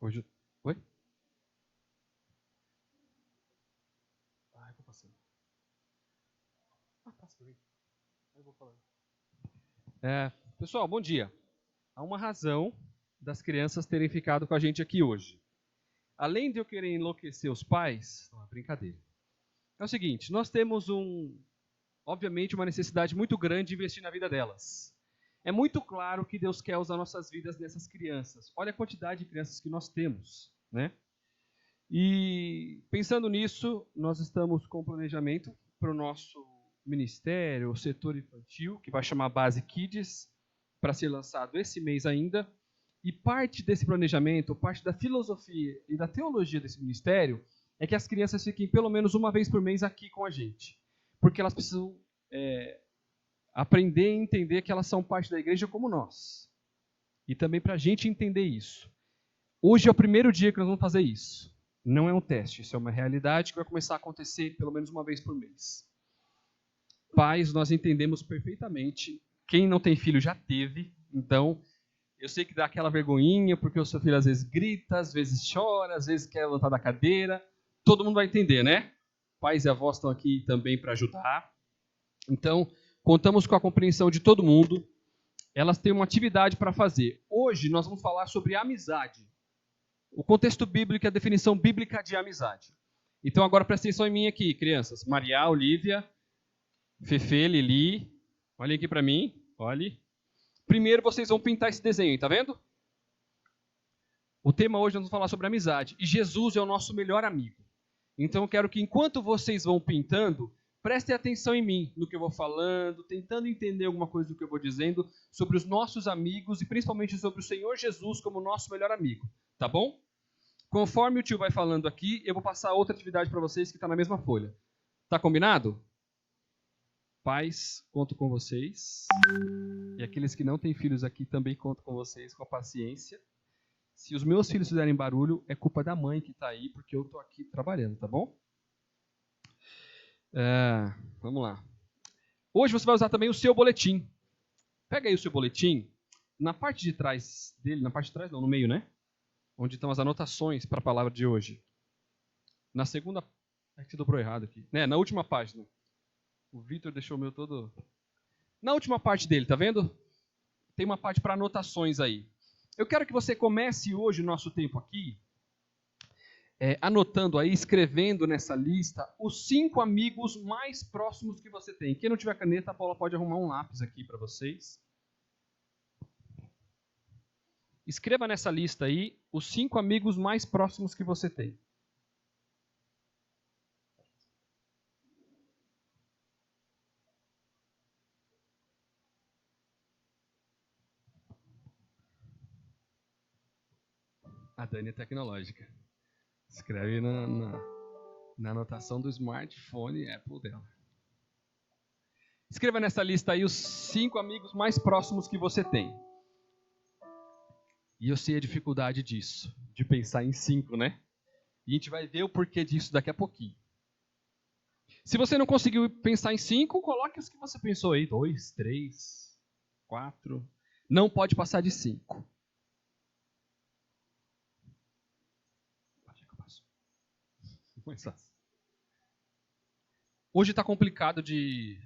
Hoje. Oi? Eu vou passando. Passa por aí. Eu vou falando. Pessoal, bom dia. Há uma razão das crianças terem ficado com a gente aqui hoje. Além de eu querer enlouquecer os pais, não é brincadeira. É o seguinte, nós temos obviamente, uma necessidade muito grande de investir na vida delas. É muito claro que Deus quer usar nossas vidas dessas crianças. Olha a quantidade de crianças que nós temos, né? E pensando nisso, nós estamos com planejamento para o nosso ministério, o setor infantil, que vai chamar Base Kids, para ser lançado esse mês ainda. E parte desse planejamento, parte da filosofia e da teologia desse ministério é que as crianças fiquem pelo menos uma vez por mês aqui com a gente. Porque elas precisam aprender e entender que elas são parte da igreja como nós. E também para a gente entender isso. Hoje é o primeiro dia que nós vamos fazer isso. Não é um teste, isso é uma realidade que vai começar a acontecer pelo menos uma vez por mês. Pais, nós entendemos perfeitamente. Quem não tem filho já teve, então eu sei que dá aquela vergonhinha, porque o seu filho às vezes grita, às vezes chora, às vezes quer levantar da cadeira. Todo mundo vai entender, né? Pais e avós estão aqui também para ajudar. Então, contamos com a compreensão de todo mundo. Elas têm uma atividade para fazer. Hoje nós vamos falar sobre amizade. O contexto bíblico e a definição bíblica de amizade. Então agora prestem atenção em mim aqui, crianças. Maria, Olivia, Fefe, Lili. Olhem aqui para mim. Olhe. Primeiro vocês vão pintar esse desenho, tá vendo? O tema hoje nós vamos falar sobre amizade. E Jesus é o nosso melhor amigo. Então eu quero que enquanto vocês vão pintando, prestem atenção em mim, no que eu vou falando, tentando entender alguma coisa do que eu vou dizendo sobre os nossos amigos e principalmente sobre o Senhor Jesus como nosso melhor amigo. Tá bom? Conforme o tio vai falando aqui, eu vou passar outra atividade para vocês que está na mesma folha. Tá combinado? Pais, conto com vocês. E aqueles que não têm filhos aqui também conto com vocês, com a paciência. Se os meus filhos fizerem barulho, é culpa da mãe que está aí, porque eu estou aqui trabalhando, tá bom? Vamos lá. Hoje você vai usar também o seu boletim. Pega aí o seu boletim. Na parte de trás dele, na parte de trás não, no meio, né? Onde estão as anotações para a palavra de hoje. Na segunda... É que você dobrou errado aqui. Na última página. O Vitor deixou o meu todo... Na última parte dele, tá vendo? Tem uma parte para anotações aí. Eu quero que você comece hoje o nosso tempo aqui, anotando aí, escrevendo nessa lista, os 5 amigos mais próximos que você tem. Quem não tiver caneta, a Paula pode arrumar um lápis aqui para vocês. Escreva nessa lista aí os 5 amigos mais próximos que você tem. A Dani é tecnológica. Escreve na anotação do smartphone Apple dela. Escreva nessa lista aí os 5 amigos mais próximos que você tem. E eu sei a dificuldade disso, de pensar em 5, né? E a gente vai ver o porquê disso daqui a pouquinho. Se você não conseguiu pensar em 5, coloque os que você pensou aí. 2, 3, 4. Não pode passar de 5. Mais fácil. Hoje está complicado de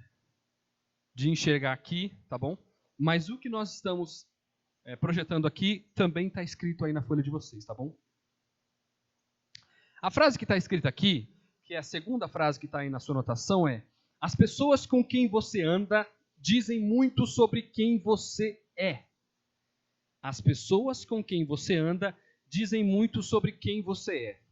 enxergar aqui, tá bom? Mas o que nós estamos projetando aqui também está escrito aí na folha de vocês, tá bom? A frase que está escrita aqui, que é a segunda frase que está aí na sua anotação, é: as pessoas com quem você anda dizem muito sobre quem você é. As pessoas com quem você anda dizem muito sobre quem você é.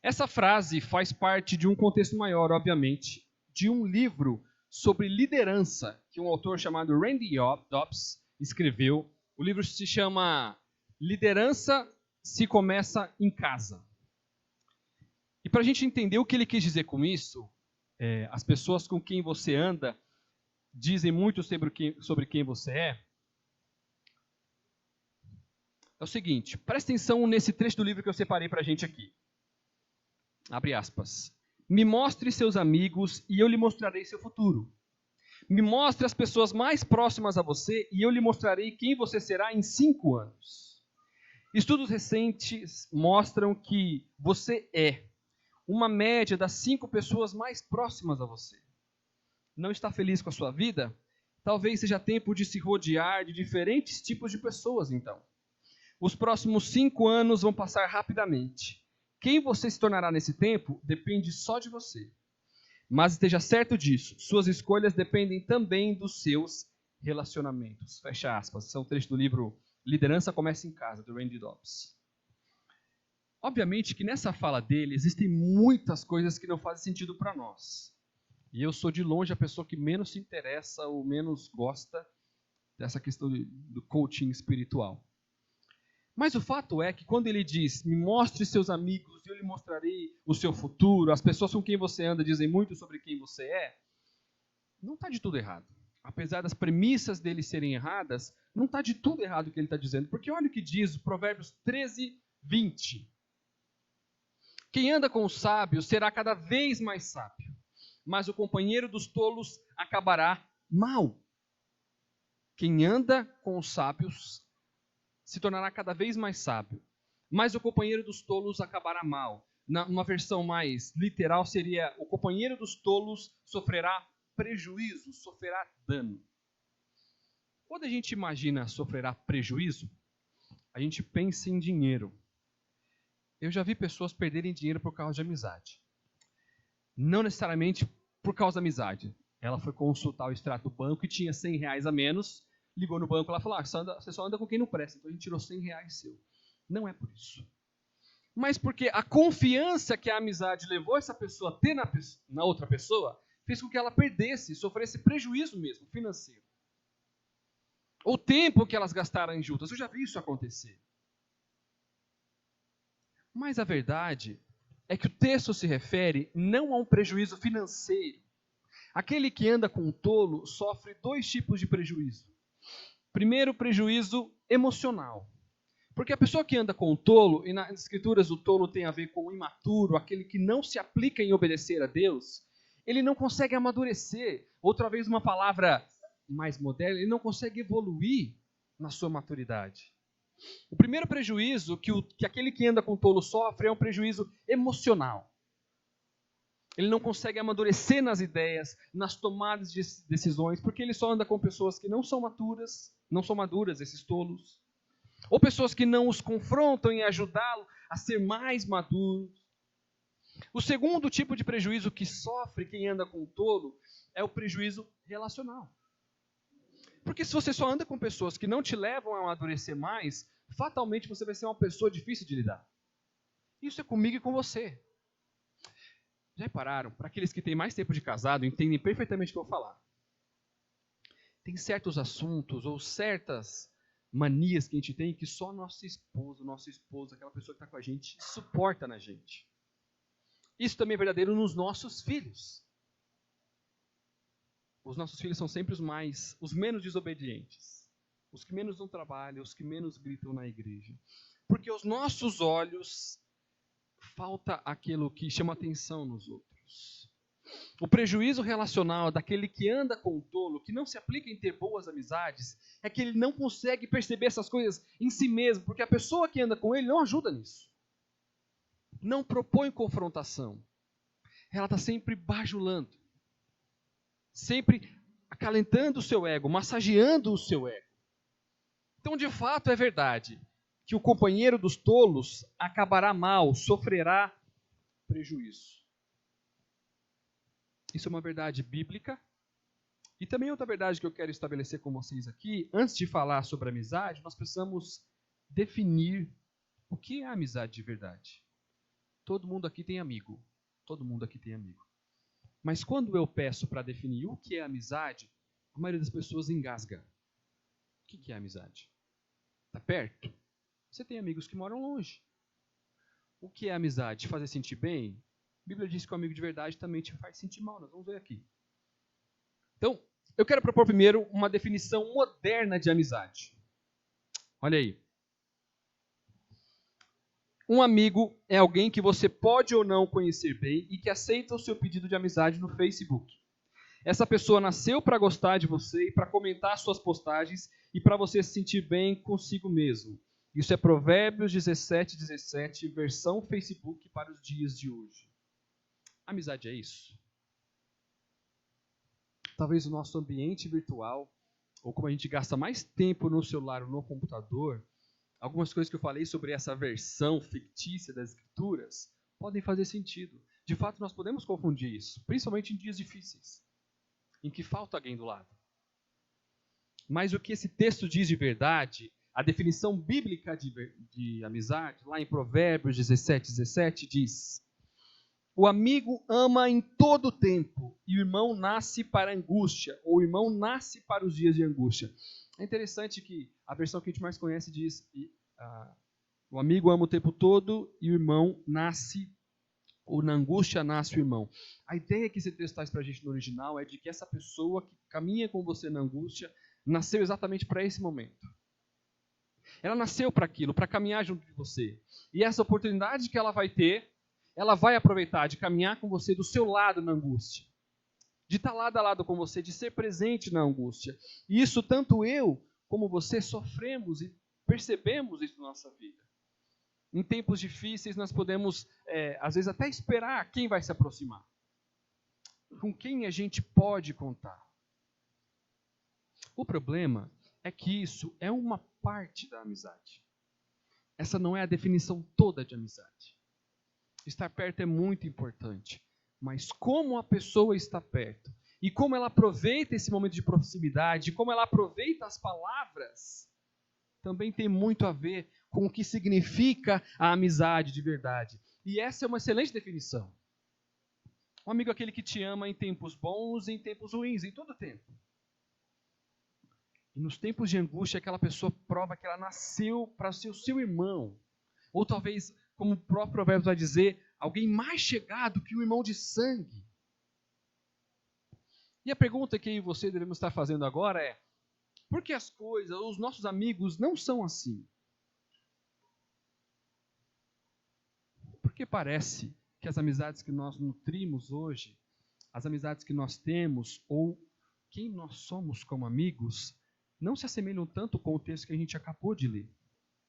Essa frase faz parte de um contexto maior, obviamente, de um livro sobre liderança que um autor chamado Randy Dobbs escreveu. O livro se chama Liderança se Começa em Casa. E para a gente entender o que ele quis dizer com isso, as pessoas com quem você anda dizem muito sobre quem você é. É o seguinte, presta atenção nesse trecho do livro que eu separei para a gente aqui. Abre aspas. Me mostre seus amigos e eu lhe mostrarei seu futuro. Me mostre as pessoas mais próximas a você e eu lhe mostrarei quem você será em 5 anos. Estudos recentes mostram que você é uma média das 5 pessoas mais próximas a você. Não está feliz com a sua vida? Talvez seja tempo de se rodear de diferentes tipos de pessoas, então. Os próximos 5 anos vão passar rapidamente. Quem você se tornará nesse tempo depende só de você. Mas esteja certo disso, suas escolhas dependem também dos seus relacionamentos. Fecha aspas. Esse é um trecho do livro Liderança Começa em Casa, do Randy Dobbs. Obviamente que nessa fala dele existem muitas coisas que não fazem sentido para nós. E eu sou de longe a pessoa que menos se interessa ou menos gosta dessa questão do coaching espiritual. Mas o fato é que quando ele diz, me mostre seus amigos e eu lhe mostrarei o seu futuro, as pessoas com quem você anda dizem muito sobre quem você é, não está de tudo errado. Apesar das premissas dele serem erradas, não está de tudo errado o que ele está dizendo. Porque olha o que diz Provérbios 13, 20. Quem anda com os sábios será cada vez mais sábio, mas o companheiro dos tolos acabará mal. Quem anda com os sábios se tornará cada vez mais sábio, mas o companheiro dos tolos acabará mal. Numa versão mais literal seria, o companheiro dos tolos sofrerá prejuízo, sofrerá dano. Quando a gente imagina sofrerá prejuízo, a gente pensa em dinheiro. Eu já vi pessoas perderem dinheiro por causa de amizade. Não necessariamente por causa da amizade. Ela foi consultar o extrato do banco e tinha R$100 a menos. Ligou no banco e ela falou, você só anda com quem não presta. Então a gente tirou R$100 seu. Não é por isso. Mas porque a confiança que a amizade levou essa pessoa a ter na outra pessoa fez com que ela perdesse, sofresse prejuízo mesmo, financeiro. O tempo que elas gastaram juntas. Eu já vi isso acontecer. Mas a verdade é que o texto se refere não a um prejuízo financeiro. Aquele que anda com um tolo sofre 2 tipos de prejuízo. Primeiro, prejuízo emocional. Porque a pessoa que anda com o tolo, e nas escrituras o tolo tem a ver com o imaturo, aquele que não se aplica em obedecer a Deus, ele não consegue amadurecer. Outra vez uma palavra mais moderna, ele não consegue evoluir na sua maturidade. O primeiro prejuízo que aquele que anda com o tolo sofre é um prejuízo emocional. Ele não consegue amadurecer nas ideias, nas tomadas de decisões, porque ele só anda com pessoas que não são maduras, esses tolos. Ou pessoas que não os confrontam em ajudá-lo a ser mais maduro. O segundo tipo de prejuízo que sofre quem anda com o tolo é o prejuízo relacional. Porque se você só anda com pessoas que não te levam a amadurecer mais, fatalmente você vai ser uma pessoa difícil de lidar. Isso é comigo e com você. Já repararam? Para aqueles que têm mais tempo de casado, entendem perfeitamente o que eu vou falar. Tem certos assuntos ou certas manias que a gente tem que só nosso esposo, aquela pessoa que está com a gente, suporta na gente. Isso também é verdadeiro nos nossos filhos. Os nossos filhos são sempre os menos desobedientes. Os que menos dão trabalho, os que menos gritam na igreja. Porque aos nossos olhos falta aquilo que chama atenção nos outros. O prejuízo relacional daquele que anda com o tolo, que não se aplica em ter boas amizades, é que ele não consegue perceber essas coisas em si mesmo, porque a pessoa que anda com ele não ajuda nisso. Não propõe confrontação. Ela está sempre bajulando. Sempre acalentando o seu ego, massageando o seu ego. Então, de fato, é verdade que o companheiro dos tolos acabará mal, sofrerá prejuízo. Isso é uma verdade bíblica. E também outra verdade que eu quero estabelecer com vocês aqui, antes de falar sobre amizade, nós precisamos definir o que é amizade de verdade. Todo mundo aqui tem amigo. Todo mundo aqui tem amigo. Mas quando eu peço para definir o que é amizade, a maioria das pessoas engasga. O que é amizade? Está perto? Você tem amigos que moram longe. O que é amizade? Fazer sentir bem? A Bíblia diz que o amigo de verdade também te faz sentir mal. Nós vamos ver aqui. Então, eu quero propor primeiro uma definição moderna de amizade. Olha aí. Um amigo é alguém que você pode ou não conhecer bem e que aceita o seu pedido de amizade no Facebook. Essa pessoa nasceu para gostar de você e para comentar suas postagens e para você se sentir bem consigo mesmo. Isso é Provérbios 17, versão Facebook para os dias de hoje. Amizade é isso? Talvez o nosso ambiente virtual, ou como a gente gasta mais tempo no celular ou no computador, algumas coisas que eu falei sobre essa versão fictícia das Escrituras podem fazer sentido. De fato, nós podemos confundir isso, principalmente em dias difíceis, em que falta alguém do lado. Mas o que esse texto diz de verdade, a definição bíblica de amizade, lá em Provérbios 17 diz: o amigo ama em todo tempo, e o irmão nasce para a angústia, ou o irmão nasce para os dias de angústia. É interessante que a versão que a gente mais conhece diz: o amigo ama o tempo todo, e o irmão nasce, ou na angústia nasce o irmão. A ideia que esse texto traz para a gente no original é de que essa pessoa que caminha com você na angústia nasceu exatamente para esse momento. Ela nasceu para aquilo, para caminhar junto de você. E essa oportunidade que ela vai ter, ela vai aproveitar de caminhar com você do seu lado na angústia. De estar lado a lado com você, de ser presente na angústia. E isso tanto eu como você sofremos e percebemos isso na nossa vida. Em tempos difíceis nós podemos, às vezes, até esperar quem vai se aproximar. Com quem a gente pode contar. O problema é que isso é uma parte da amizade. Essa não é a definição toda de amizade. Estar perto é muito importante, mas como a pessoa está perto e como ela aproveita esse momento de proximidade, como ela aproveita as palavras, também tem muito a ver com o que significa a amizade de verdade. E essa é uma excelente definição. Um amigo é aquele que te ama em tempos bons e em tempos ruins, em todo tempo. E nos tempos de angústia, aquela pessoa prova que ela nasceu para ser o seu irmão. Ou talvez, como o próprio Provérbio vai dizer, alguém mais chegado que um irmão de sangue. E a pergunta que eu e você devemos estar fazendo agora é: por que as coisas, os nossos amigos não são assim? Porque parece que as amizades que nós nutrimos hoje, as amizades que nós temos, ou quem nós somos como amigos, não se assemelham tanto com o texto que a gente acabou de ler.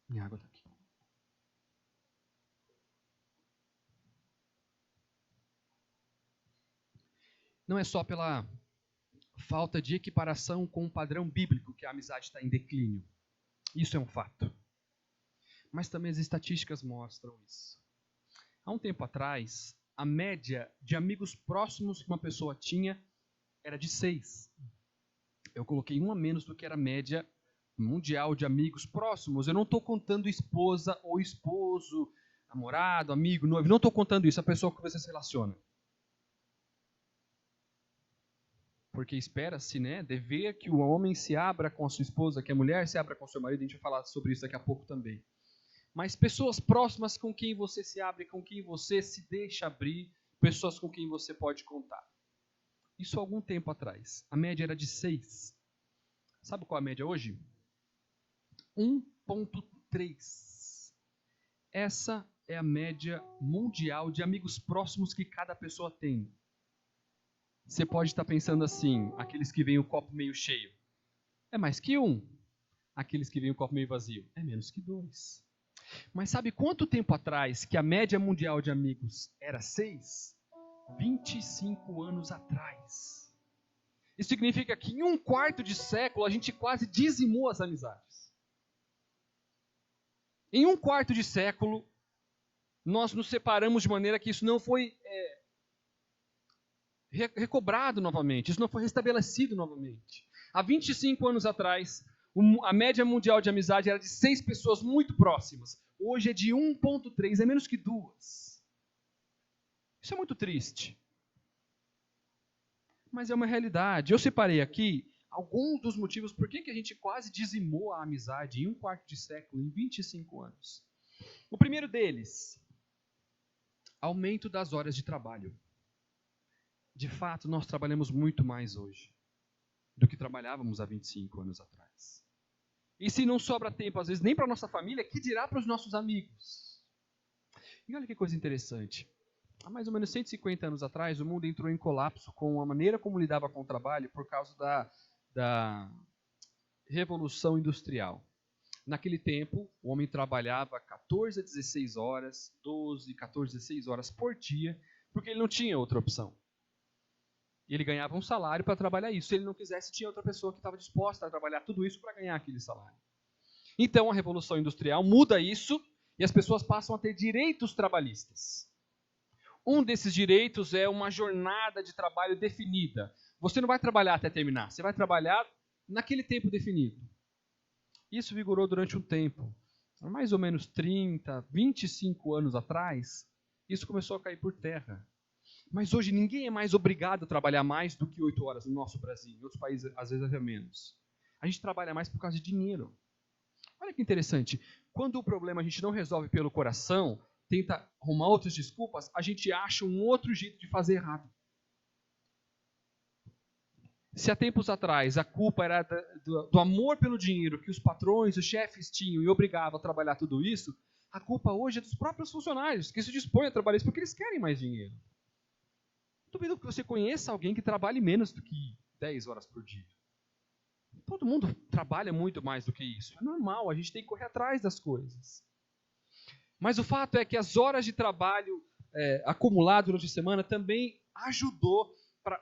Minha água está aqui. Não é só pela falta de equiparação com o padrão bíblico que a amizade está em declínio. Isso é um fato. Mas também as estatísticas mostram isso. Há um tempo atrás, a média de amigos próximos que uma pessoa tinha era de 6. Eu coloquei um a menos do que era a média mundial de amigos próximos. Eu não estou contando esposa ou esposo, namorado, amigo, noivo. Não estou contando isso, a pessoa com que você se relaciona. Porque espera-se, né, dever que o homem se abra com a sua esposa, que a mulher se abra com o seu marido. A gente vai falar sobre isso daqui a pouco também. Mas pessoas próximas com quem você se abre, com quem você se deixa abrir, pessoas com quem você pode contar. Isso há algum tempo atrás. A média era de 6. Sabe qual é a média hoje? 1,3. Essa é a média mundial de amigos próximos que cada pessoa tem. Você pode estar pensando assim, aqueles que veem o copo meio cheio. É mais que 1. Aqueles que veem o copo meio vazio. É menos que 2. Mas sabe quanto tempo atrás que a média mundial de amigos era 6? 25 anos atrás. Isso significa que em 1/4 de século a gente quase dizimou as amizades. Em 1/4 de século nós nos separamos de maneira que isso não foi recobrado novamente, isso não foi restabelecido novamente. Há 25 anos atrás, a média mundial de amizade era de 6 pessoas muito próximas. Hoje é de 1,3, é menos que 2. Isso é muito triste. Mas é uma realidade. Eu separei aqui alguns dos motivos por que a gente quase dizimou a amizade em 1/4 de século, em 25 anos. O primeiro deles, aumento das horas de trabalho. De fato, nós trabalhamos muito mais hoje do que trabalhávamos há 25 anos atrás. E se não sobra tempo, às vezes, nem para a nossa família, que dirá para os nossos amigos? E olha que coisa interessante. Há mais ou menos 150 anos atrás, o mundo entrou em colapso com a maneira como lidava com o trabalho por causa da Revolução Industrial. Naquele tempo, o homem trabalhava 14 a 16 horas, 12, 14, 16 horas por dia, porque ele não tinha outra opção. E ele ganhava um salário para trabalhar isso. Se ele não quisesse, tinha outra pessoa que estava disposta a trabalhar tudo isso para ganhar aquele salário. Então, a Revolução Industrial muda isso e as pessoas passam a ter direitos trabalhistas. Um desses direitos é uma jornada de trabalho definida. Você não vai trabalhar até terminar, você vai trabalhar naquele tempo definido. Isso vigorou durante um tempo. Mais ou menos 30, 25 anos atrás, isso começou a cair por terra. Mas hoje ninguém é mais obrigado a trabalhar mais do que 8 horas no nosso Brasil. Em outros países, às vezes, até menos. A gente trabalha mais por causa de dinheiro. Olha que interessante. Quando o problema a gente não resolve pelo coração, tenta arrumar outras desculpas, a gente acha um outro jeito de fazer errado. Se há tempos atrás a culpa era do amor pelo dinheiro que os patrões, os chefes tinham e obrigavam a trabalhar tudo isso, a culpa hoje é dos próprios funcionários, que se dispõem a trabalhar isso porque eles querem mais dinheiro. Duvido que você conheça alguém que trabalhe menos do que 10 horas por dia. Todo mundo trabalha muito mais do que isso. É normal, a gente tem que correr atrás das coisas. Mas o fato é que as horas de trabalho acumuladas durante a semana também ajudou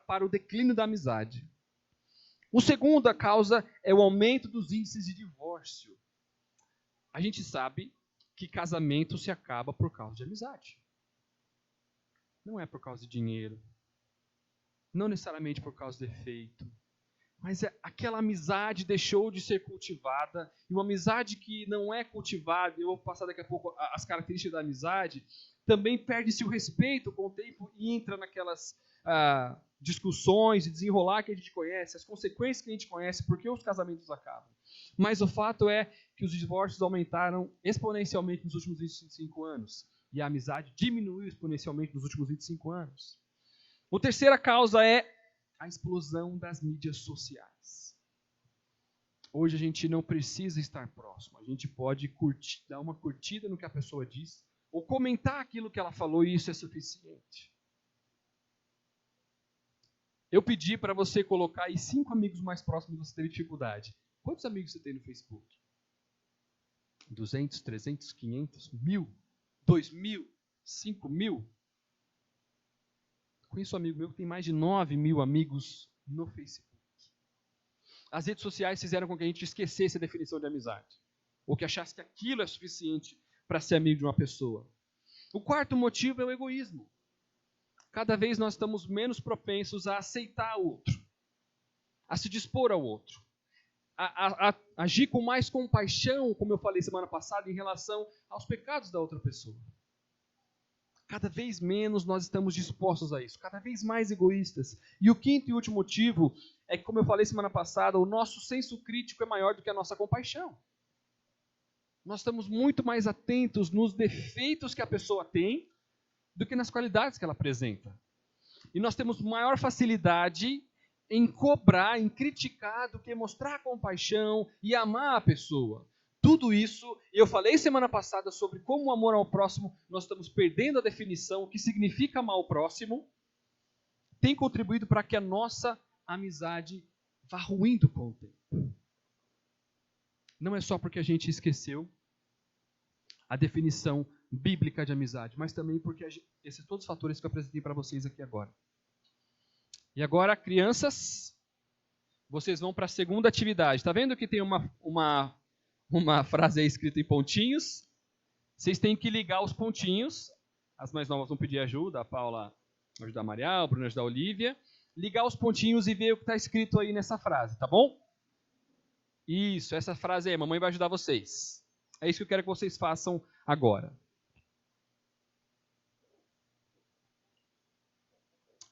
para o declínio da amizade. A segunda causa é o aumento dos índices de divórcio. A gente sabe que casamento se acaba por causa de amizade. Não é por causa de dinheiro. Não necessariamente por causa de defeito. Mas aquela amizade deixou de ser cultivada. E uma amizade que não é cultivada, eu vou passar daqui a pouco as características da amizade, também perde-se o respeito com o tempo e entra naquelas discussões e desenrolar que a gente conhece, as consequências que a gente conhece, porque os casamentos acabam. Mas o fato é que os divórcios aumentaram exponencialmente nos últimos 25 anos. E a amizade diminuiu exponencialmente nos últimos 25 anos. A terceira causa é a explosão das mídias sociais. Hoje a gente não precisa estar próximo. A gente pode dar uma curtida no que a pessoa diz, ou comentar aquilo que ela falou e isso é suficiente. Eu pedi para você colocar aí 5 amigos mais próximos que você teve dificuldade. Quantos amigos você tem no Facebook? 200, 300, 500, 1.000, 2.000, 5.000? Conheço um amigo meu que tem mais de 9.000 amigos no Facebook. As redes sociais fizeram com que a gente esquecesse a definição de amizade. Ou que achasse que aquilo é suficiente para ser amigo de uma pessoa. O quarto motivo é o egoísmo. Cada vez nós estamos menos propensos a aceitar o outro, a se dispor ao outro, a agir com mais compaixão, como eu falei semana passada, em relação aos pecados da outra pessoa. Cada vez menos nós estamos dispostos a isso, cada vez mais egoístas. E o quinto e último motivo é que, como eu falei semana passada, o nosso senso crítico é maior do que a nossa compaixão. Nós estamos muito mais atentos nos defeitos que a pessoa tem do que nas qualidades que ela apresenta. E nós temos maior facilidade em cobrar, em criticar, do que mostrar compaixão e amar a pessoa. Tudo isso, eu falei semana passada sobre como o amor ao próximo, nós estamos perdendo a definição, o que significa amar o próximo, tem contribuído para que a nossa amizade vá ruindo com o tempo. Não é só porque a gente esqueceu a definição bíblica de amizade, mas também porque esses todos os fatores que eu apresentei para vocês aqui agora. E agora, crianças, vocês vão para a segunda atividade. Está vendo que tem uma frase aí escrita em pontinhos? Vocês têm que ligar os pontinhos. As mais novas vão pedir ajuda, a Paula vai ajudar a Maria, o Bruno vai ajudar a Olivia. Ligar os pontinhos e ver o que está escrito aí nessa frase, tá bom? Isso, essa frase aí, mamãe vai ajudar vocês. É isso que eu quero que vocês façam agora.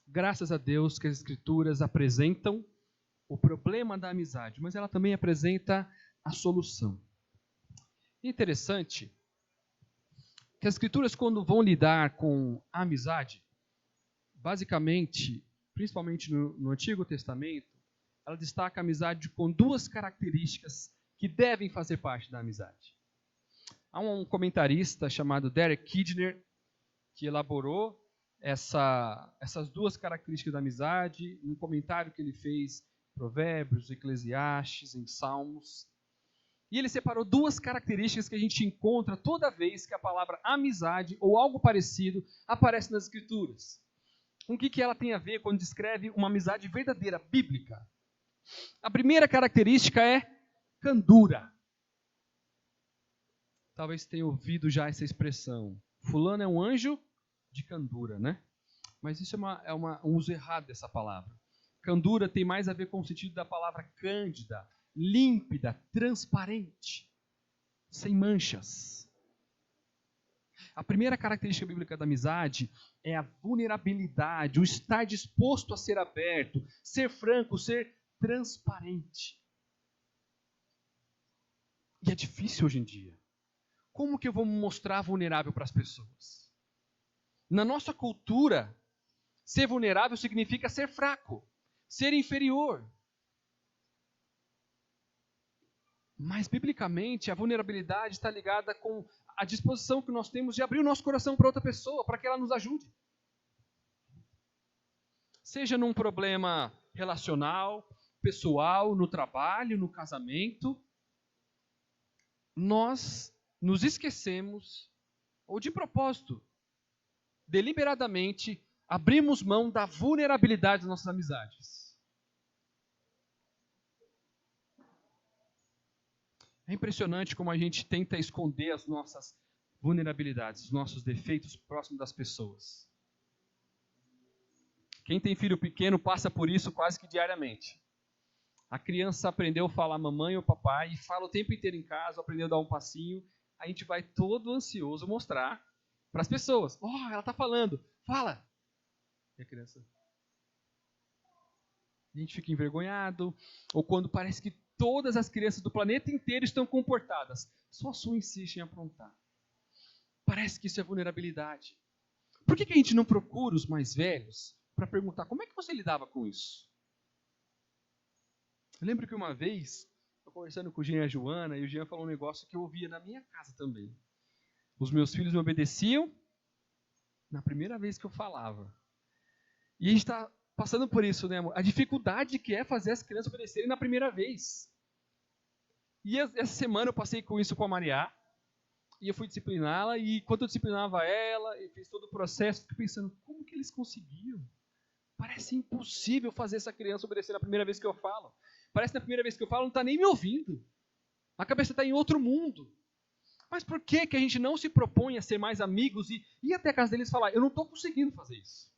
Graças a Deus que as Escrituras apresentam o problema da amizade, mas ela também apresenta a solução. Interessante que as Escrituras, quando vão lidar com a amizade, basicamente, principalmente no Antigo Testamento, ela destaca a amizade com 2 características que devem fazer parte da amizade. Há um comentarista chamado Derek Kidner que elaborou essas 2 características da amizade, um comentário que ele fez em Provérbios, Eclesiastes, em Salmos. E ele separou duas características que a gente encontra toda vez que a palavra amizade ou algo parecido aparece nas Escrituras. Com o que ela tem a ver quando descreve uma amizade verdadeira, bíblica? A primeira característica é candura. Talvez tenha ouvido já essa expressão. Fulano é um anjo de candura, né? Mas isso é um uso errado dessa palavra. Candura tem mais a ver com o sentido da palavra cândida, límpida, transparente, sem manchas. A primeira característica bíblica da amizade é a vulnerabilidade, o estar disposto a ser aberto, ser franco, ser transparente. E é difícil hoje em dia. Como que eu vou me mostrar vulnerável para as pessoas? Na nossa cultura, ser vulnerável significa ser fraco, ser inferior. Mas, biblicamente, a vulnerabilidade está ligada com a disposição que nós temos de abrir o nosso coração para outra pessoa, para que ela nos ajude. Seja num problema relacional, pessoal, no trabalho, no casamento, nós nos esquecemos, ou de propósito, deliberadamente, abrimos mão da vulnerabilidade das nossas amizades. É impressionante como a gente tenta esconder as nossas vulnerabilidades, os nossos defeitos próximo das pessoas. Quem tem filho pequeno passa por isso quase que diariamente. A criança aprendeu a falar mamãe ou papai e fala o tempo inteiro em casa, aprendeu a dar um passinho. A gente vai todo ansioso mostrar para as pessoas. Oh, ela está falando, fala! E a criança... A gente fica envergonhado, ou quando parece que todas as crianças do planeta inteiro estão comportadas. Só a sua insiste em aprontar. Parece que isso é vulnerabilidade. Por que a gente não procura os mais velhos para perguntar como é que você lidava com isso? Eu lembro que uma vez, eu conversando com o Jean e a Joana, e o Jean falou um negócio que eu ouvia na minha casa também. Os meus filhos me obedeciam na primeira vez que eu falava. E a gente está passando por isso, né, amor? A dificuldade que é fazer as crianças obedecerem na primeira vez. E essa semana eu passei com isso com a Maria, e eu fui discipliná-la, e quando eu disciplinava ela, e fiz todo o processo, fiquei pensando, como que eles conseguiram? Parece impossível fazer essa criança obedecer na primeira vez que eu falo. Parece que na primeira vez que eu falo não está nem me ouvindo. A cabeça está em outro mundo. Mas por que a gente não se propõe a ser mais amigos e ir até a casa deles e falar, eu não estou conseguindo fazer isso?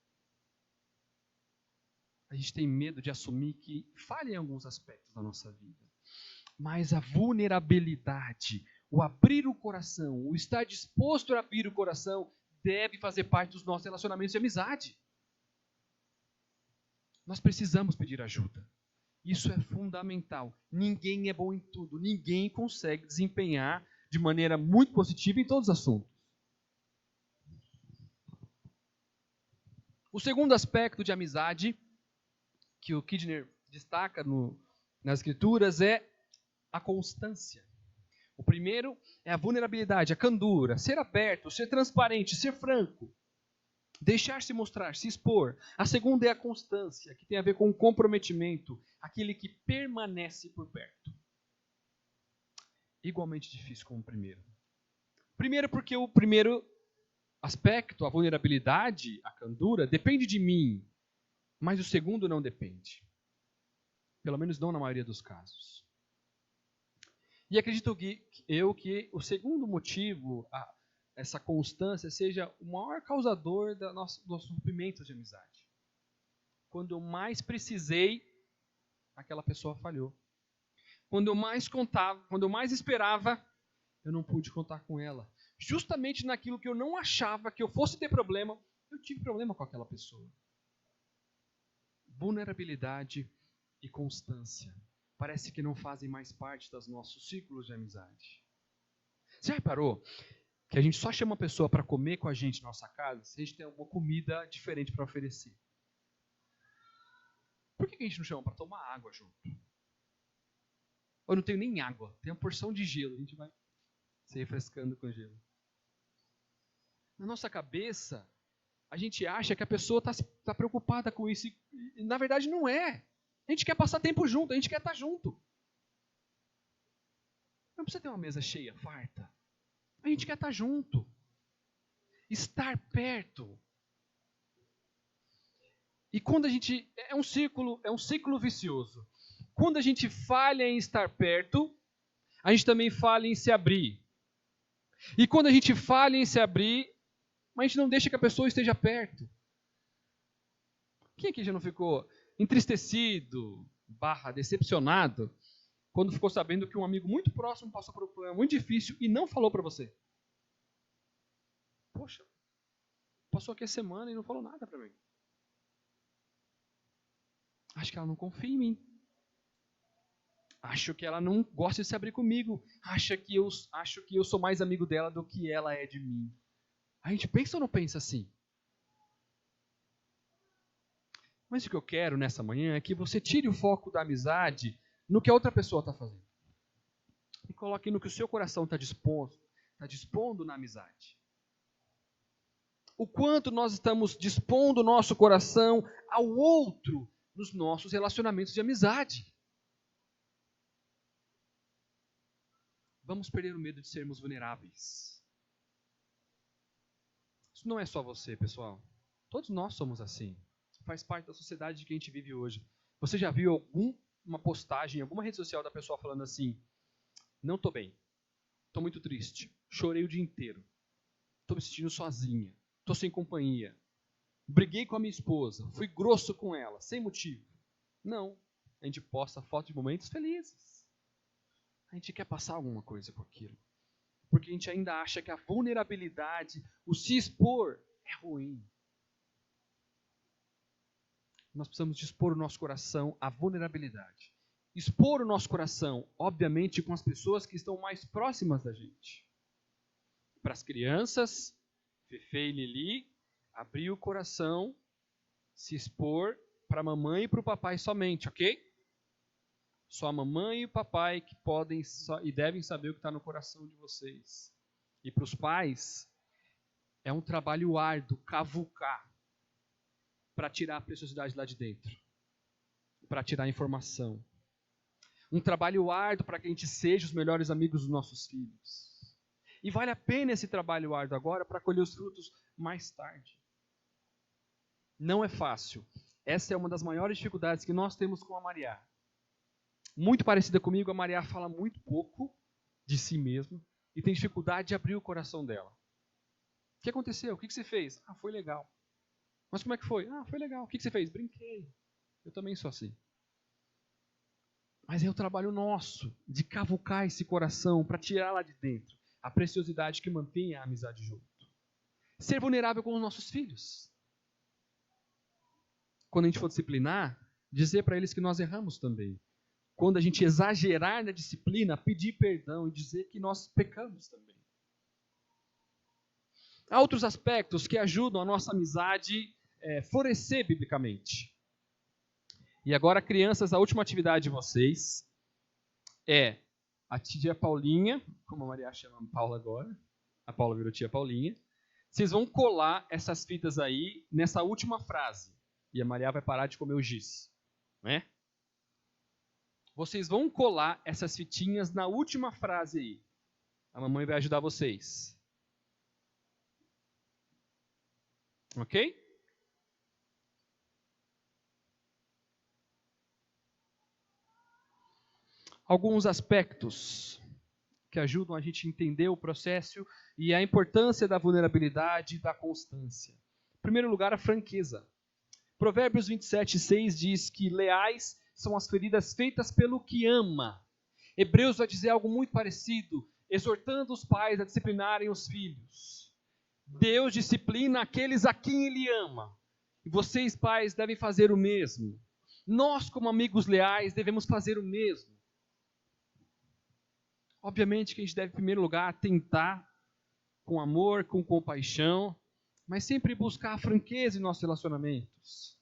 A gente tem medo de assumir que falha em alguns aspectos da nossa vida. Mas a vulnerabilidade, o abrir o coração, o estar disposto a abrir o coração, deve fazer parte dos nossos relacionamentos de amizade. Nós precisamos pedir ajuda. Isso é fundamental. Ninguém é bom em tudo. Ninguém consegue desempenhar de maneira muito positiva em todos os assuntos. O segundo aspecto de amizade que o Kidner destaca nas Escrituras é a constância. O primeiro é a vulnerabilidade, a candura, ser aberto, ser transparente, ser franco, deixar se mostrar, se expor. A segunda é a constância, que tem a ver com o comprometimento, aquele que permanece por perto. Igualmente difícil como o primeiro. Primeiro porque o primeiro aspecto, a vulnerabilidade, a candura, depende de mim. Mas o segundo não depende. Pelo menos não na maioria dos casos. E acredito que o segundo motivo, essa constância, seja o maior causador dos nossos rompimentos de amizade. Quando eu mais precisei, aquela pessoa falhou. Quando eu mais contava, quando eu mais esperava, eu não pude contar com ela. Justamente naquilo que eu não achava que eu fosse ter problema, eu tive problema com aquela pessoa. Vulnerabilidade e constância. Parece que não fazem mais parte dos nossos círculos de amizade. Você já reparou que a gente só chama a pessoa para comer com a gente na nossa casa se a gente tem alguma comida diferente para oferecer? Por que a gente não chama para tomar água junto? Eu não tenho nem água, tem uma porção de gelo, a gente vai se refrescando com gelo. Na nossa cabeça, a gente acha que a pessoa está preocupada com isso. E, na verdade, não é. A gente quer passar tempo junto, a gente quer estar junto. Não precisa ter uma mesa cheia, farta. A gente quer estar junto. Estar perto. E quando a gente... É um ciclo vicioso. Quando a gente falha em estar perto, a gente também falha em se abrir. E quando a gente falha em se abrir, a gente não deixa que a pessoa esteja perto. Quem aqui já não ficou entristecido, decepcionado, quando ficou sabendo que um amigo muito próximo passou por um problema muito difícil e não falou para você? Poxa, passou aqui a semana e não falou nada para mim. Acho que ela não confia em mim. Acho que ela não gosta de se abrir comigo. Acho que eu sou mais amigo dela do que ela é de mim. A gente pensa ou não pensa assim? Mas o que eu quero nessa manhã é que você tire o foco da amizade no que a outra pessoa está fazendo. E coloque no que o seu coração está dispondo na amizade. O quanto nós estamos dispondo o nosso coração ao outro nos nossos relacionamentos de amizade. Vamos perder o medo de sermos vulneráveis. Isso não é só você, pessoal. Todos nós somos assim. Faz parte da sociedade que a gente vive hoje. Você já viu alguma postagem, alguma rede social da pessoa falando assim: não estou bem, estou muito triste, chorei o dia inteiro, estou me sentindo sozinha, estou sem companhia, briguei com a minha esposa, fui grosso com ela, sem motivo. Não, a gente posta foto de momentos felizes. A gente quer passar alguma coisa com aquilo. Porque a gente ainda acha que a vulnerabilidade, o se expor, é ruim. Nós precisamos dispor o nosso coração à vulnerabilidade. Expor o nosso coração, obviamente, com as pessoas que estão mais próximas da gente. Para as crianças, Fefe e Lili, abrir o coração, se expor para a mamãe e para o papai somente, ok? Só a mamãe e o papai que podem e devem saber o que está no coração de vocês. E para os pais, é um trabalho árduo, cavucar, para tirar a preciosidade lá de dentro. Para tirar a informação. Um trabalho árduo para que a gente seja os melhores amigos dos nossos filhos. E vale a pena esse trabalho árduo agora para colher os frutos mais tarde. Não é fácil. Essa é uma das maiores dificuldades que nós temos com a Maria. Muito parecida comigo, a Maria fala muito pouco de si mesma e tem dificuldade de abrir o coração dela. O que aconteceu? O que você fez? Ah, foi legal. Mas como é que foi? Ah, foi legal. O que você fez? Brinquei. Eu também sou assim. Mas é o trabalho nosso de cavucar esse coração para tirar lá de dentro a preciosidade que mantém a amizade junto. Ser vulnerável com os nossos filhos. Quando a gente for disciplinar, dizer para eles que nós erramos também. Quando a gente exagerar na disciplina, pedir perdão e dizer que nós pecamos também. Há outros aspectos que ajudam a nossa amizade a florescer biblicamente. E agora, crianças, a última atividade de vocês é a tia Paulinha, como a Maria chama a Paula agora, a Paula virou tia Paulinha. Vocês vão colar essas fitas aí nessa última frase. E a Maria vai parar de comer o giz. Não é? Vocês vão colar essas fitinhas na última frase aí. A mamãe vai ajudar vocês. Ok? Alguns aspectos que ajudam a gente a entender o processo e a importância da vulnerabilidade e da constância. Em primeiro lugar, a franqueza. Provérbios 27:6 diz que leais são as feridas feitas pelo que ama. Hebreus vai dizer algo muito parecido, exortando os pais a disciplinarem os filhos. Deus disciplina aqueles a quem Ele ama. E vocês, pais, devem fazer o mesmo. Nós, como amigos leais, devemos fazer o mesmo. Obviamente que a gente deve, em primeiro lugar, tentar com amor, com compaixão, mas sempre buscar a franqueza em nossos relacionamentos.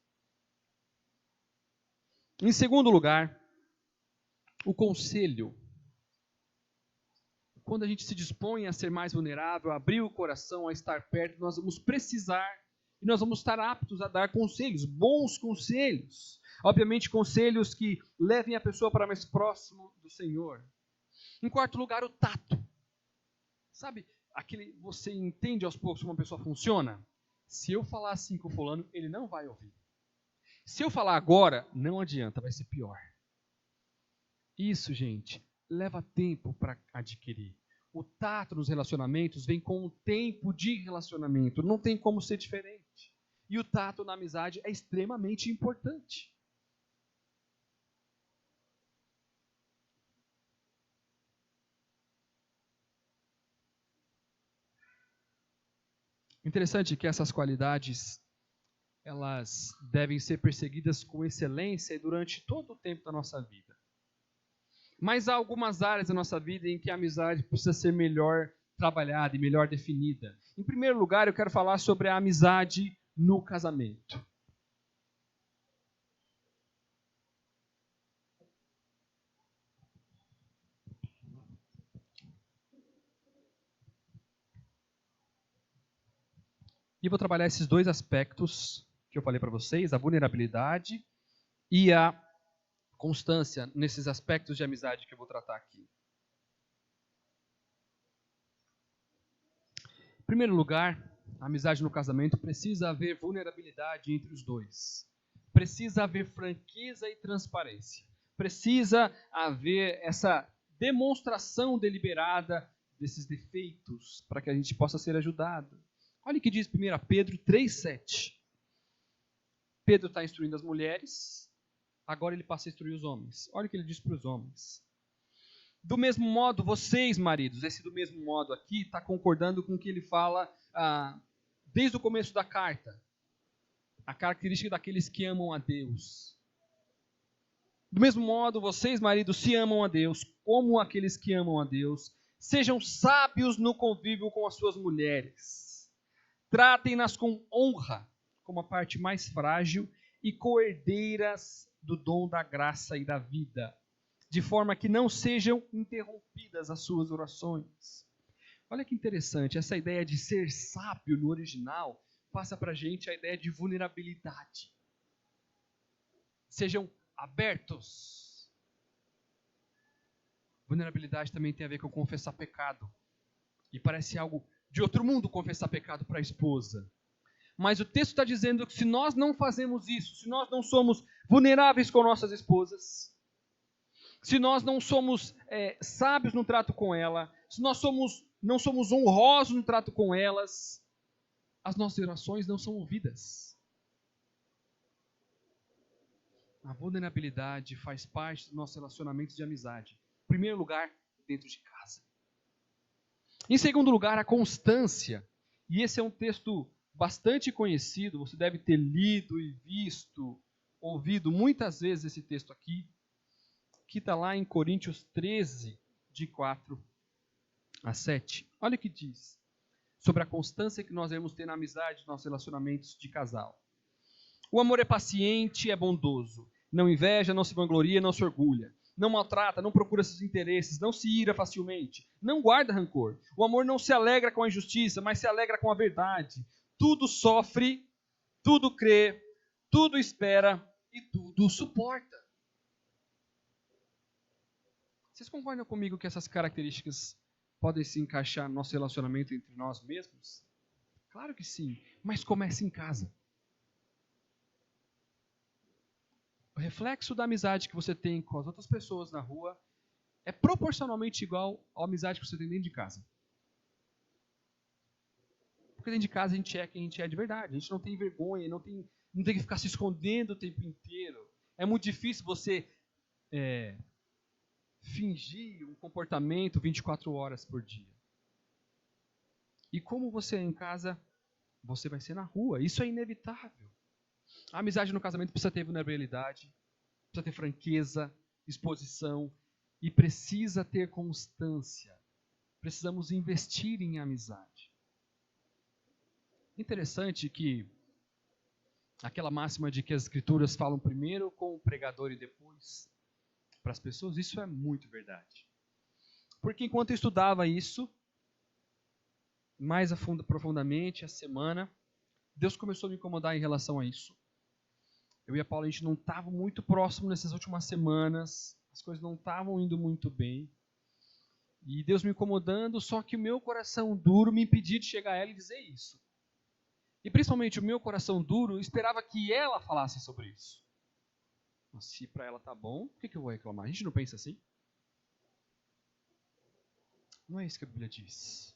Em segundo lugar, o conselho. Quando a gente se dispõe a ser mais vulnerável, a abrir o coração, a estar perto, nós vamos precisar e nós vamos estar aptos a dar conselhos, bons conselhos. Obviamente, conselhos que levem a pessoa para mais próximo do Senhor. Em quarto lugar, o tato. Sabe, você entende aos poucos como uma pessoa funciona? Se eu falar assim com o fulano, ele não vai ouvir. Se eu falar agora, não adianta, vai ser pior. Isso, gente, leva tempo para adquirir. O tato nos relacionamentos vem com o tempo de relacionamento. Não tem como ser diferente. E o tato na amizade é extremamente importante. Interessante que essas qualidades elas devem ser perseguidas com excelência durante todo o tempo da nossa vida. Mas há algumas áreas da nossa vida em que a amizade precisa ser melhor trabalhada e melhor definida. Em primeiro lugar, eu quero falar sobre a amizade no casamento. E vou trabalhar esses dois aspectos que eu falei para vocês, a vulnerabilidade e a constância nesses aspectos de amizade que eu vou tratar aqui. Em primeiro lugar, a amizade no casamento precisa haver vulnerabilidade entre os dois. Precisa haver franqueza e transparência. Precisa haver essa demonstração deliberada desses defeitos para que a gente possa ser ajudado. Olha o que diz 1 Pedro 3,7. Pedro está instruindo as mulheres, agora ele passa a instruir os homens. Olha o que ele diz para os homens. Do mesmo modo, vocês, maridos, esse do mesmo modo aqui está concordando com o que ele fala desde o começo da carta. A característica daqueles que amam a Deus. Do mesmo modo, vocês, maridos, se amam a Deus, como aqueles que amam a Deus, sejam sábios no convívio com as suas mulheres. Tratem-nas com honra, como a parte mais frágil, e coerdeiras do dom da graça e da vida, de forma que não sejam interrompidas as suas orações. Olha que interessante, essa ideia de ser sábio no original passa para a gente a ideia de vulnerabilidade. Sejam abertos. Vulnerabilidade também tem a ver com confessar pecado. E parece algo de outro mundo confessar pecado para a esposa. Mas o texto está dizendo que se nós não fazemos isso, se nós não somos vulneráveis com nossas esposas, se nós não somos sábios no trato com ela, se nós não somos honrosos no trato com elas, as nossas orações não são ouvidas. A vulnerabilidade faz parte do nosso relacionamento de amizade. Em primeiro lugar, dentro de casa. Em segundo lugar, a constância. E esse é um texto bastante conhecido, você deve ter lido e visto, ouvido muitas vezes esse texto aqui, que está lá em Coríntios 13, de 4 a 7. Olha o que diz sobre a constância que nós devemos ter na amizade, nos nossos relacionamentos de casal. O amor é paciente, é bondoso, não inveja, não se vangloria, não se orgulha, não maltrata, não procura seus interesses, não se ira facilmente, não guarda rancor. O amor não se alegra com a injustiça, mas se alegra com a verdade. Tudo sofre, tudo crê, tudo espera e tudo suporta. Vocês concordam comigo que essas características podem se encaixar no nosso relacionamento entre nós mesmos? Claro que sim, mas começa em casa. O reflexo da amizade que você tem com as outras pessoas na rua é proporcionalmente igual à amizade que você tem dentro de casa. Porque dentro de casa a gente é quem a gente é de verdade. A gente não tem vergonha, não tem que ficar se escondendo o tempo inteiro. É muito difícil você fingir um comportamento 24 horas por dia. E como você é em casa, você vai ser na rua. Isso é inevitável. A amizade no casamento precisa ter vulnerabilidade, precisa ter franqueza, exposição e precisa ter constância. Precisamos investir em amizade. Interessante que aquela máxima de que as escrituras falam primeiro com o pregador e depois para as pessoas, isso é muito verdade. Porque enquanto eu estudava isso, mais profundamente, a semana, Deus começou a me incomodar em relação a isso. Eu e a Paula, a gente não estava muito próximo nessas últimas semanas, as coisas não estavam indo muito bem. E Deus me incomodando, só que o meu coração duro me impedia de chegar a ela e dizer isso. E principalmente o meu coração duro esperava que ela falasse sobre isso. Mas se para ela tá bom, por que eu vou reclamar? A gente não pensa assim? Não é isso que a Bíblia diz.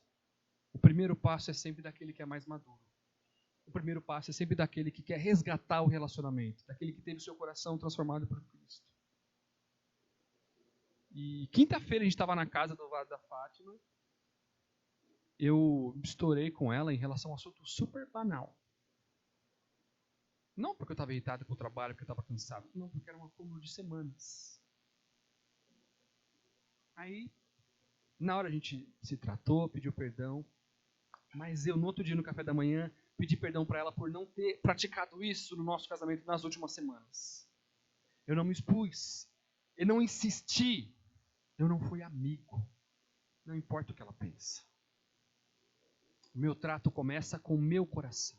O primeiro passo é sempre daquele que é mais maduro. O primeiro passo é sempre daquele que quer resgatar o relacionamento, daquele que teve o seu coração transformado por Cristo. E quinta-feira a gente estava na casa do Vale da Fátima. Eu estourei com ela em relação a um assunto super banal. Não porque eu estava irritado com o trabalho, porque eu estava cansado. Não, porque era um acúmulo de semanas. Aí, na hora a gente se tratou, pediu perdão. Mas eu, no outro dia, no café da manhã, pedi perdão para ela por não ter praticado isso no nosso casamento nas últimas semanas. Eu não me expus. Eu não insisti. Eu não fui amigo. Não importa o que ela pensa. O meu trato começa com o meu coração.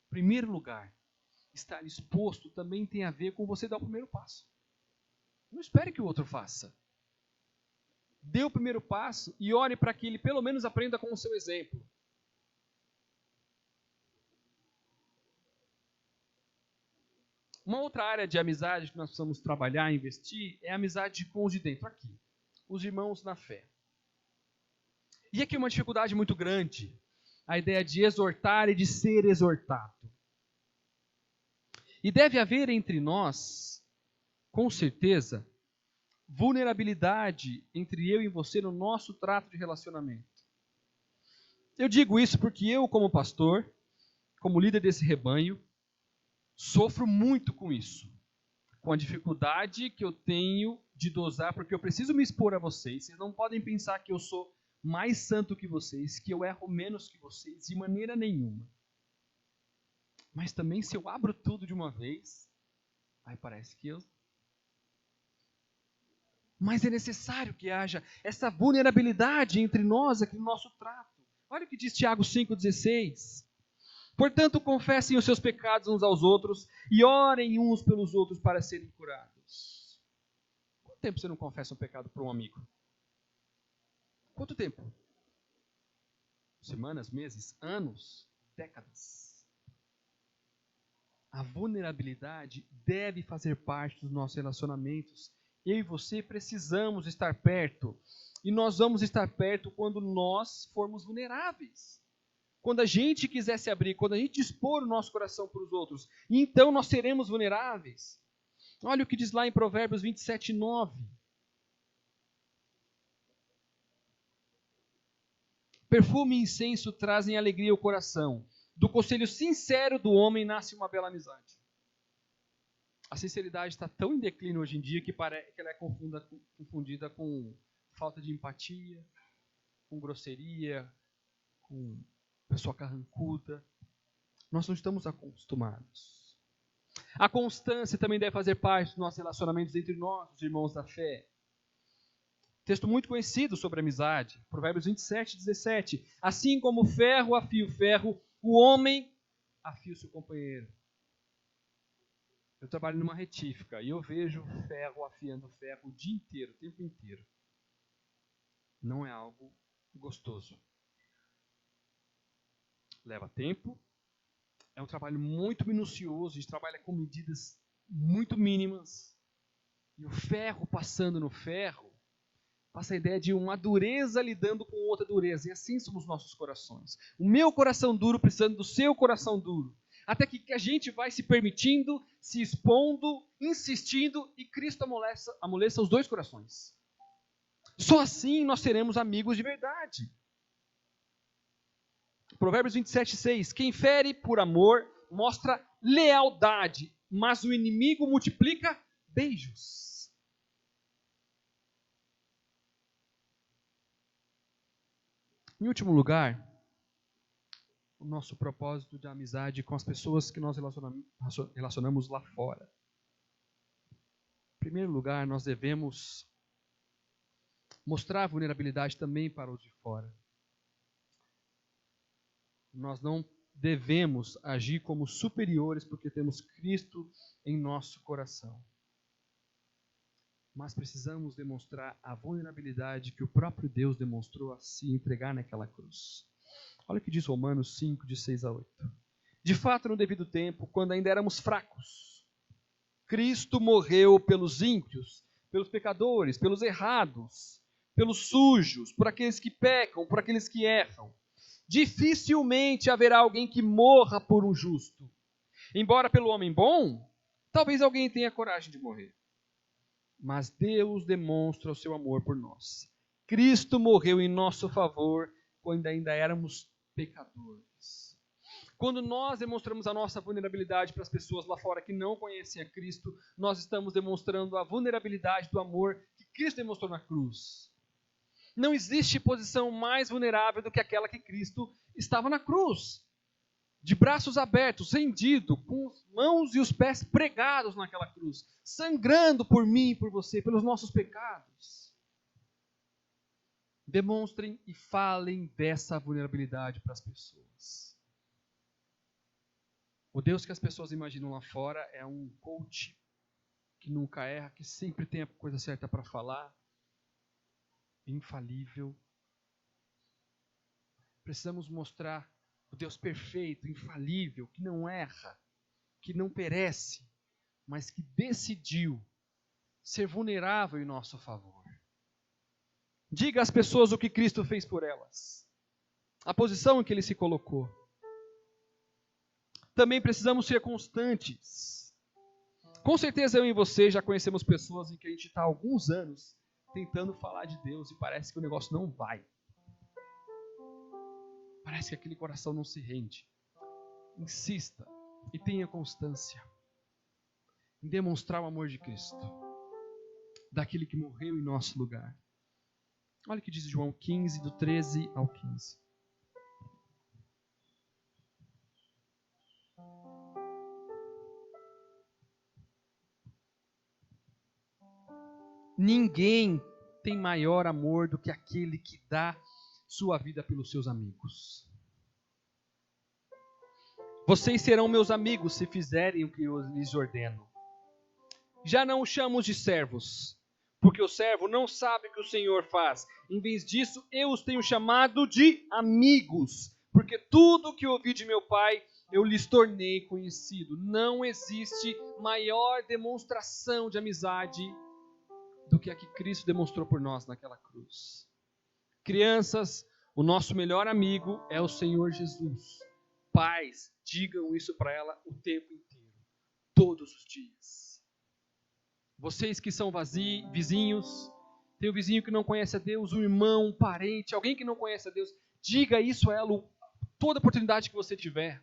Em primeiro lugar, estar exposto também tem a ver com você dar o primeiro passo. Não espere que o outro faça. Dê o primeiro passo e ore para que ele pelo menos aprenda com o seu exemplo. Uma outra área de amizade que nós precisamos trabalhar, investir, é a amizade com os de dentro, aqui. Os irmãos na fé. E aqui uma dificuldade muito grande, a ideia de exortar e de ser exortado. E deve haver entre nós, com certeza, vulnerabilidade entre eu e você no nosso trato de relacionamento. Eu digo isso porque eu, como pastor, como líder desse rebanho, sofro muito com isso. Com a dificuldade que eu tenho de dosar, porque eu preciso me expor a vocês. Vocês não podem pensar que eu sou mais santo que vocês, que eu erro menos que vocês, de maneira nenhuma. Mas também se eu abro tudo de uma vez, aí parece que eu... Mas é necessário que haja essa vulnerabilidade entre nós aqui no nosso trato. Olha o que diz Tiago 5,16. Portanto, confessem os seus pecados uns aos outros e orem uns pelos outros para serem curados. Quanto tempo você não confessa um pecado para um amigo? Quanto tempo? Semanas, meses, anos, décadas. A vulnerabilidade deve fazer parte dos nossos relacionamentos. Eu e você precisamos estar perto. E nós vamos estar perto quando nós formos vulneráveis. Quando a gente quiser se abrir, quando a gente expor o nosso coração para os outros. E então nós seremos vulneráveis. Olha o que diz lá em Provérbios 27:9. Perfume e incenso trazem alegria ao coração. Do conselho sincero do homem nasce uma bela amizade. A sinceridade está tão em declínio hoje em dia que ela é confundida com falta de empatia, com grosseria, com pessoa carrancuda. Nós não estamos acostumados. A constância também deve fazer parte dos nossos relacionamentos entre nós, os irmãos da fé. Texto muito conhecido sobre amizade, Provérbios 27:17. Assim como o ferro afia o ferro, o homem afia o seu companheiro. Eu trabalho numa retífica e eu vejo ferro afiando ferro o dia inteiro, o tempo inteiro. Não é algo gostoso. Leva tempo, é um trabalho muito minucioso, a gente trabalha com medidas muito mínimas. E o ferro passando no ferro, passa a ideia de uma dureza lidando com outra dureza. E assim somos nossos corações. O meu coração duro precisando do seu coração duro. Até que a gente vai se permitindo, se expondo, insistindo e Cristo amoleça os dois corações. Só assim nós seremos amigos de verdade. Provérbios 27:6. Quem fere por amor mostra lealdade, mas o inimigo multiplica beijos. Em último lugar, o nosso propósito de amizade com as pessoas que nós relacionamos lá fora. Em primeiro lugar, nós devemos mostrar vulnerabilidade também para os de fora. Nós não devemos agir como superiores porque temos Cristo em nosso coração. mas precisamos demonstrar a vulnerabilidade que o próprio Deus demonstrou a se entregar naquela cruz. Olha o que diz Romanos 5, de 6 a 8. De fato, no devido tempo, quando ainda éramos fracos, Cristo morreu pelos ímpios, pelos pecadores, pelos errados, pelos sujos, por aqueles que pecam, por aqueles que erram. Dificilmente haverá alguém que morra por um justo. Embora pelo homem bom, talvez alguém tenha coragem de morrer. Mas Deus demonstra o seu amor por nós. Cristo morreu em nosso favor quando ainda éramos pecadores. Quando nós demonstramos a nossa vulnerabilidade para as pessoas lá fora que não conhecem a Cristo, nós estamos demonstrando a vulnerabilidade do amor que Cristo demonstrou na cruz. Não existe posição mais vulnerável do que aquela que Cristo estava na cruz. De braços abertos, rendido, com as mãos e os pés pregados naquela cruz, sangrando por mim e por você, pelos nossos pecados. Demonstrem e falem dessa vulnerabilidade para as pessoas. O Deus que as pessoas imaginam lá fora é um coach que nunca erra, que sempre tem a coisa certa para falar, infalível. Precisamos mostrar o Deus perfeito, infalível, que não erra, que não perece, mas que decidiu ser vulnerável em nosso favor. Diga às pessoas o que Cristo fez por elas, a posição em que Ele se colocou. Também precisamos ser constantes. Com certeza eu e você já conhecemos pessoas em que a gente está há alguns anos tentando falar de Deus e parece que o negócio não vai. Parece que aquele coração não se rende. Insista e tenha constância em demonstrar o amor de Cristo, daquele que morreu em nosso lugar. Olha o que diz João 15, do 13 ao 15. Ninguém tem maior amor do que aquele que dá sua vida pelos seus amigos. Vocês serão meus amigos se fizerem o que eu lhes ordeno. Já não os chamo de servos, porque o servo não sabe o que o Senhor faz. Em vez disso, eu os tenho chamado de amigos, porque tudo que ouvi de meu Pai, eu lhes tornei conhecido. Não existe maior demonstração de amizade do que a que Cristo demonstrou por nós naquela cruz. Crianças, o nosso melhor amigo é o Senhor Jesus. Pais, digam isso para ela o tempo inteiro, todos os dias. Vocês que são vizinhos, tem um vizinho que não conhece a Deus, um irmão, um parente, alguém que não conhece a Deus, diga isso a ela toda oportunidade que você tiver.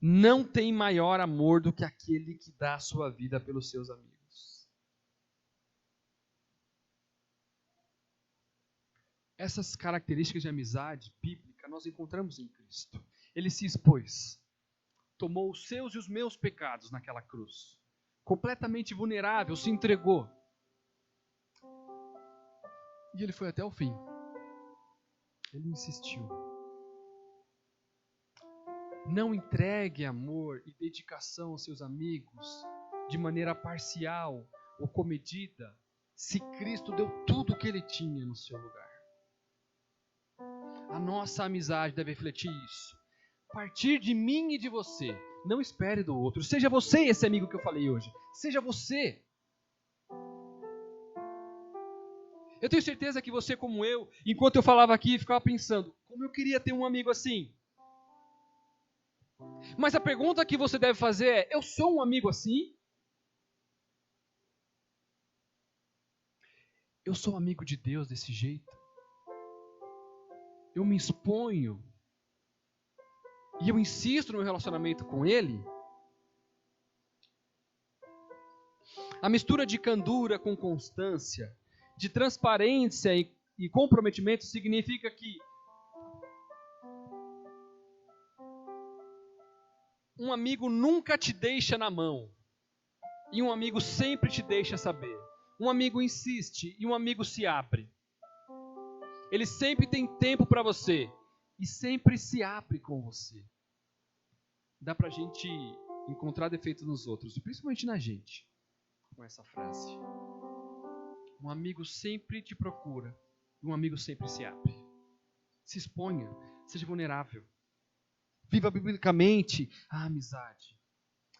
Não tem maior amor do que aquele que dá a sua vida pelos seus amigos. Essas características de amizade bíblica nós encontramos em Cristo. Ele se expôs, tomou os seus e os meus pecados naquela cruz. Completamente vulnerável, se entregou. E ele foi até o fim. Ele insistiu. Não entregue amor e dedicação aos seus amigos de maneira parcial ou comedida, se Cristo deu tudo o que ele tinha no seu lugar. A nossa amizade deve refletir isso. Partir de mim e de você. Não espere do outro. Seja você esse amigo que eu falei hoje. Seja você. Eu tenho certeza que você, como eu, enquanto eu falava aqui, ficava pensando, como eu queria ter um amigo assim. Mas a pergunta que você deve fazer é, eu sou um amigo assim? Eu sou amigo de Deus desse jeito? Eu me exponho e eu insisto no meu relacionamento com Ele? A mistura de candura com constância, de transparência e comprometimento significa que um amigo nunca te deixa na mão e um amigo sempre te deixa saber. Um amigo insiste e um amigo se abre. Ele sempre tem tempo para você e sempre se abre com você. Dá pra gente encontrar defeito nos outros, principalmente na gente, com essa frase. Um amigo sempre te procura, um amigo sempre se abre. Se exponha, seja vulnerável. Viva biblicamente a amizade.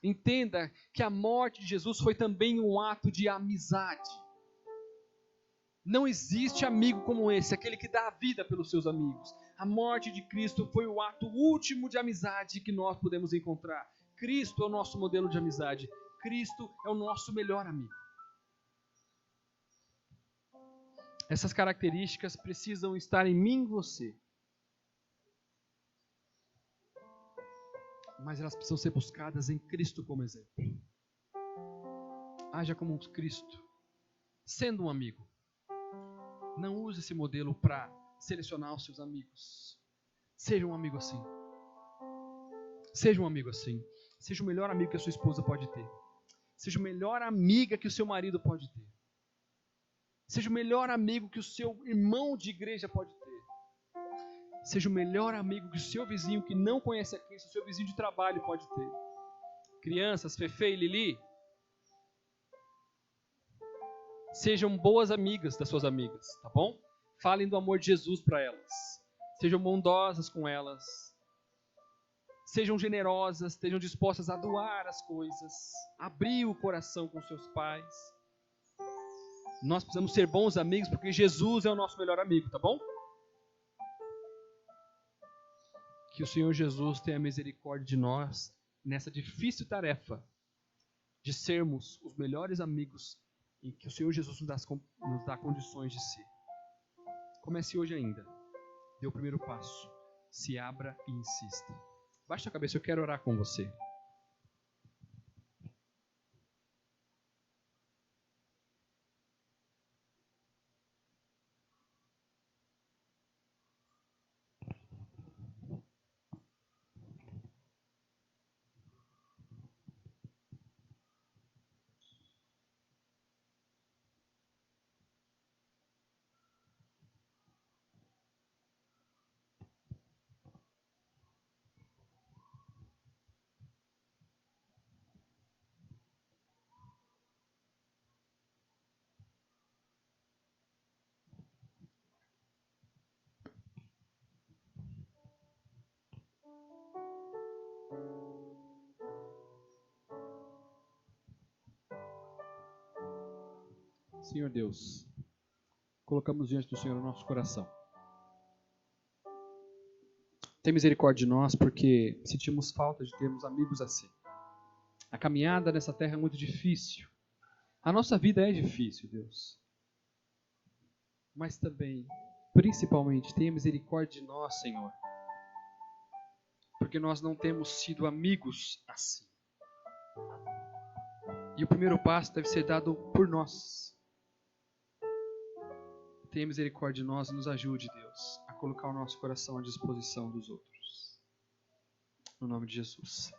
Entenda que a morte de Jesus foi também um ato de amizade. Não existe amigo como esse, aquele que dá a vida pelos seus amigos. A morte de Cristo foi o ato último de amizade que nós podemos encontrar. Cristo é o nosso modelo de amizade. Cristo é o nosso melhor amigo. Essas características precisam estar em mim e você. Mas elas precisam ser buscadas em Cristo como exemplo. Haja como Cristo, sendo um amigo. Não use esse modelo para selecionar os seus amigos. Seja um amigo assim. Seja um amigo assim. Seja o melhor amigo que a sua esposa pode ter. Seja a melhor amiga que o seu marido pode ter. Seja o melhor amigo que o seu irmão de igreja pode ter. Seja o melhor amigo que o seu vizinho que não conhece a Cristo, o seu vizinho de trabalho pode ter. Crianças, Fefe e Lili, sejam boas amigas das suas amigas, tá bom? Falem do amor de Jesus para elas. Sejam bondosas com elas. Sejam generosas, estejam dispostas a doar as coisas. Abrir o coração com seus pais. Nós precisamos ser bons amigos porque Jesus é o nosso melhor amigo, tá bom? Que o Senhor Jesus tenha misericórdia de nós nessa difícil tarefa de sermos os melhores amigos em que o Senhor Jesus nos dá condições de ser. Comece hoje ainda. Dê o primeiro passo. Se abra e insista. Baixe a cabeça, eu quero orar com você. Senhor Deus, colocamos diante do Senhor o nosso coração. Tem misericórdia de nós porque sentimos falta de termos amigos assim. A caminhada nessa terra é muito difícil. A nossa vida é difícil, Deus. Mas também, principalmente, tenha misericórdia de nós, Senhor. Porque nós não temos sido amigos assim. E o primeiro passo deve ser dado por nós. Tenha misericórdia de nós e nos ajude, Deus, a colocar o nosso coração à disposição dos outros. No nome de Jesus.